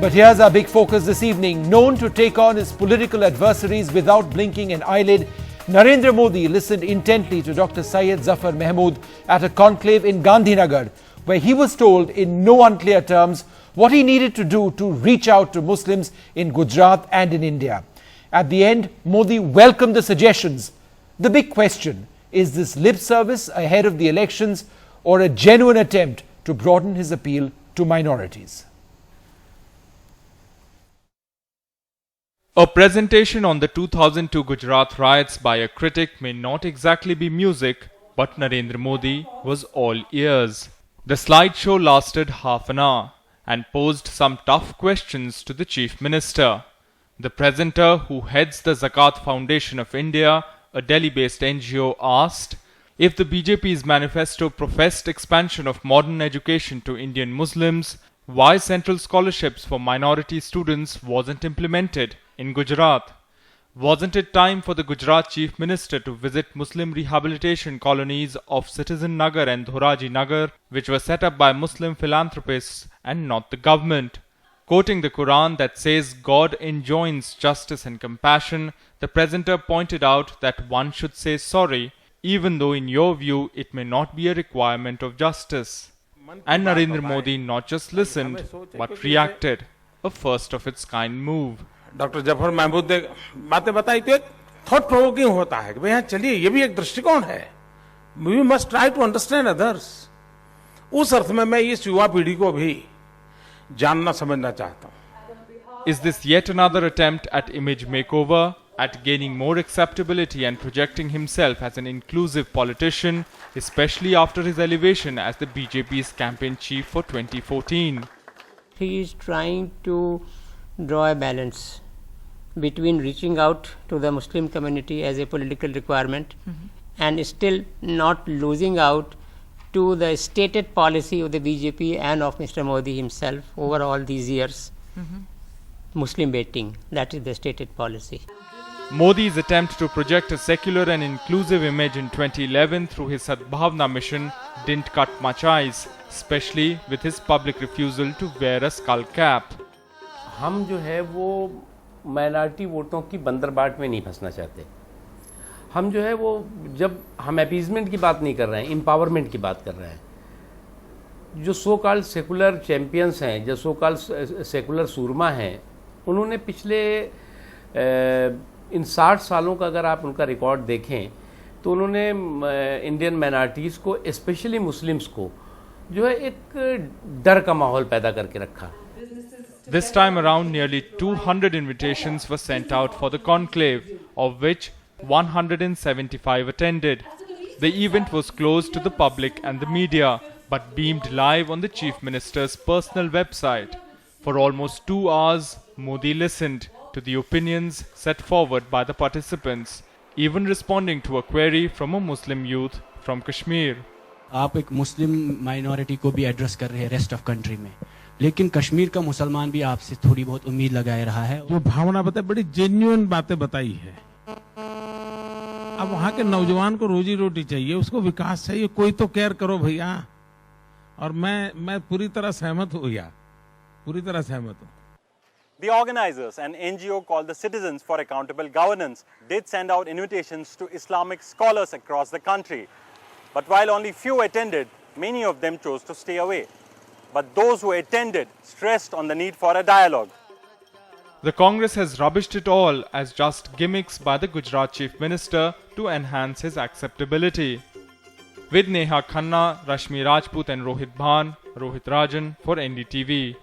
But here's our big focus this evening. Known to take on his political adversaries without blinking an eyelid, Narendra Modi listened intently to Dr. Syed Zafar Mahmood at a conclave in Gandhinagar, where he was told in no unclear terms what he needed to do to reach out to Muslims in Gujarat and in India. At the end, Modi welcomed the suggestions. The big question, is this lip service ahead of the elections or a genuine attempt to broaden his appeal to minorities? A presentation on the 2002 Gujarat riots by a critic may not exactly be music, but Narendra Modi was all ears. The slideshow lasted half an hour and posed some tough questions to the Chief Minister. The presenter, who heads the Zakat Foundation of India, a Delhi-based NGO, asked if the BJP's manifesto professed expansion of modern education to Indian Muslims, why central scholarships for minority students wasn't implemented in Gujarat. Wasn't it time for the Gujarat Chief Minister to visit Muslim rehabilitation colonies of Citizen Nagar and Dhoraji Nagar, which were set up by Muslim philanthropists and not the government? Quoting the Quran that says God enjoins justice and compassion, the presenter pointed out that one should say sorry, even though in your view it may not be a requirement of justice. And Narendra Modi not just listened, but reacted, a first of its kind move. Doctor Zafar Mahmood ने बातें बताई तो एक thought provoking होता है कि भाई यहाँ चलिए ये भी एक दृष्टिकोण है. We must try to understand others. उस अर्थ में मैं इस युवा पीढ़ी को भी जानना समझना चाहता हूँ. Is this yet another attempt at image makeover, at gaining more acceptability and projecting himself as an inclusive politician, especially after his elevation as the BJP's campaign chief for 2014? He is trying to draw a balance between reaching out to the Muslim community as a political requirement and still not losing out to the stated policy of the BJP and of Mr. Modi himself over all these years. Muslim baiting, that is the stated policy. Modi's attempt to project a secular and inclusive image in 2011 through his Sadbhavna mission didn't cut much ice, especially with his public refusal to wear a skull cap. हम जो है वो minority वोटों की बंदरबाट में नहीं फंसना चाहते. हम जो है वो जब हम अपीजमेंट की बात नहीं कर रहे हैं, एम्पावरमेंट की बात कर रहे हैं. जो सो कॉल्ड सेकुलर चैम्पियंस हैं, जो सो कॉल्ड सेकुलर सूरमा हैं, उन्होंने पिछले इन 60 सालों का अगर आप उनका रिकॉर्ड देखें तो उन्होंने इंडियन माइनॉरिटीज़ को, स्पेशली मुस्लिम्स को, जो है एक डर का माहौल पैदा करके रखा. This time around, nearly 200 invitations were sent out for the conclave, of which 175 attended. The event was closed to the public and the media, but beamed live on the Chief Minister's personal website. For almost 2 hours, Modi listened to the opinions set forward by the participants, even responding to a query from a Muslim youth from Kashmir. आप एक मुस्लिम minority को भी address कर रहे हैं rest of country में, लेकिन कश्मीर का मुसलमान भी आपसे थोड़ी बहुत उम्मीद लगाए रहा है. जो भावना बताई, बड़ी जेन्युइन बातें बताई है. अब वहाँ के नौजवान को रोजी रोटी चाहिए, उसको विकास चाहिए, कोई तो केयर करो भैया. और मैं पूरी तरह सहमत हूँ भैया, पूरी तरह सहमत हूँ. The organizers, an NGO called the Citizens for Accountable Governance, did send out invitations to Islamic scholars across the country. But while only few attended, many of them chose to stay away. But those who attended stressed on the need for a dialogue. The Congress has rubbished it all as just gimmicks by the Gujarat Chief Minister to enhance his acceptability. With Neha Khanna, Rashmi Rajput and Rohit Bhan, Rohit Rajan for NDTV.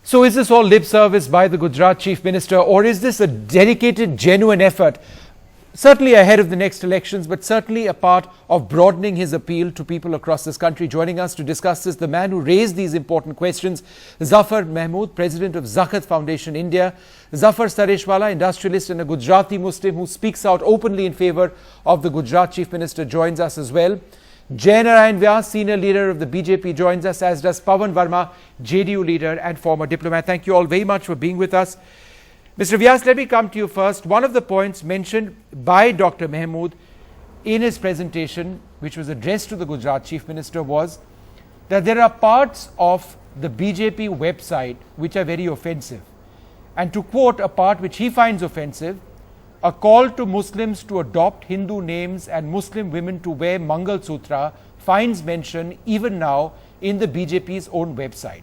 So is this all lip service by the Gujarat Chief Minister, or is this a dedicated, genuine effort, certainly ahead of the next elections, but certainly a part of broadening his appeal to people across this country? Joining us to discuss this, the man who raised these important questions, Zafar Mahmood, President of Zakat Foundation India. Zafar Sareshwala, industrialist and a Gujarati Muslim who speaks out openly in favour of the Gujarat Chief Minister, joins us as well. Jayanarayan Vyas, senior leader of the BJP, joins us, as does Pawan Verma, JDU leader and former diplomat. Thank you all very much for being with us. Mr. Vyas, let me come to you first. One of the points mentioned by Dr. Mahmood in his presentation, which was addressed to the Gujarat Chief Minister, was that there are parts of the BJP website which are very offensive. And to quote a part which he finds offensive, a call to Muslims to adopt Hindu names and Muslim women to wear Mangal Sutra finds mention even now in the BJP's own website.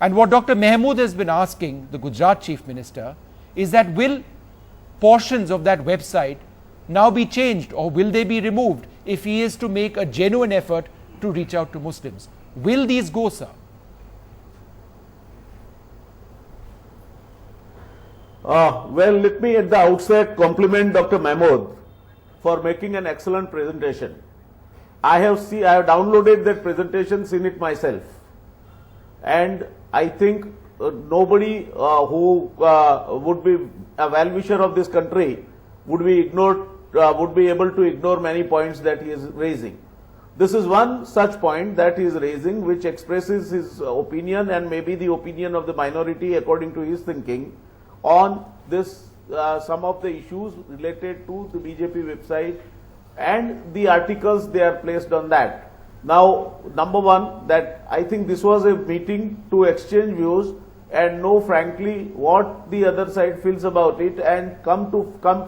And what Dr. Mahmood has been asking the Gujarat Chief Minister is that will portions of that website now be changed, or will they be removed if he is to make a genuine effort to reach out to Muslims? Will these go, sir? Well, let me at the outset compliment Dr. Mahmood for making an excellent presentation. I have downloaded that presentation, seen it myself, and I think nobody who would be a well-wisher of this country would be able to ignore many points that he is raising. This is one such point that he is raising, which expresses his opinion and maybe the opinion of the minority according to his thinking on this, some of the issues related to the BJP website and the articles they are placed on that. Now, number one, that I think this was a meeting to exchange views and know frankly what the other side feels about it and come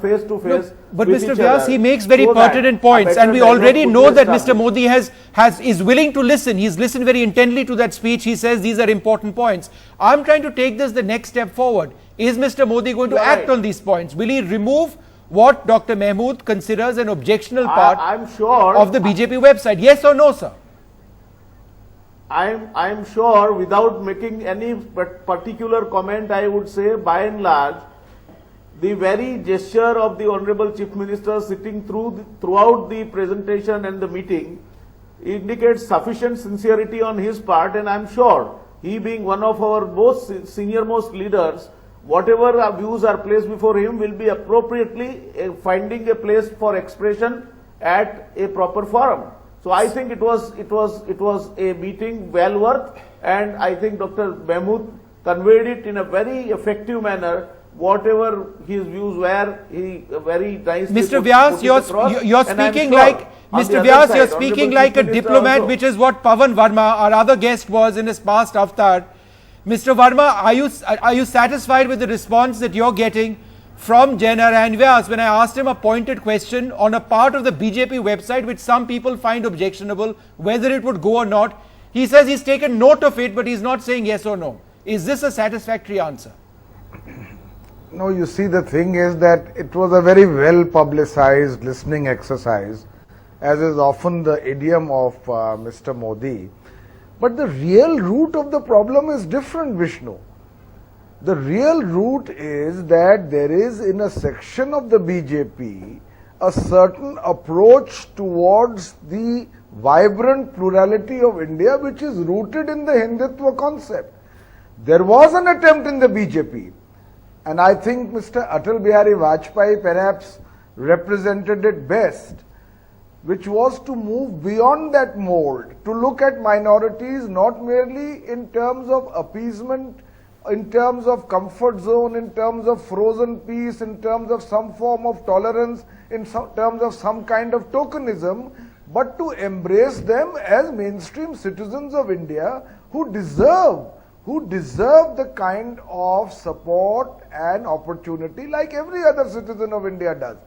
face to face. No, but with Mr. each Vyas, other he makes very so pertinent points, and we already know that Mr. Modi is willing to listen. He's listened very intently to that speech. He says these are important points. I'm trying to take this the next step forward. Is Mr. Modi going to act on these points? Will he remove what Dr. Mahmood considers an objectionable part of the BJP website? Yes or no, sir? I'm sure, without making any particular comment, I would say by and large, the very gesture of the Honorable Chief Minister sitting throughout the presentation and the meeting indicates sufficient sincerity on his part, and I'm sure he, being one of our most senior-most leaders, whatever views are placed before him will be appropriately finding a place for expression at a proper forum. So I think it was a meeting well worth, and I think Dr. Mahmood conveyed it in a very effective manner. Whatever his views were, he very nicely Mr. Vyas, you're speaking like Mr. Vyas, you're speaking like a diplomat, which is what Pawan Verma, our other guest, was in his past avatar. Mr. Verma, are you satisfied with the response that you're getting from Jai Narayan Vyas when I asked him a pointed question on a part of the BJP website which some people find objectionable, whether it would go or not? He says he's taken note of it, but he's not saying yes or no. Is this a satisfactory answer? No, you see, the thing is that it was a very well publicized listening exercise, as is often the idiom of Mr. Modi. But the real root of the problem is different, Vishnu. The real root is that there is in a section of the BJP a certain approach towards the vibrant plurality of India which is rooted in the Hindutva concept. There was an attempt in the BJP, and I think Mr. Atal Bihari Vajpayee perhaps represented it best, which was to move beyond that mold, to look at minorities not merely in terms of appeasement, in terms of comfort zone, in terms of frozen peace, in terms of some form of tolerance, in terms of some kind of tokenism, but to embrace them as mainstream citizens of India who deserve the kind of support and opportunity like every other citizen of India does.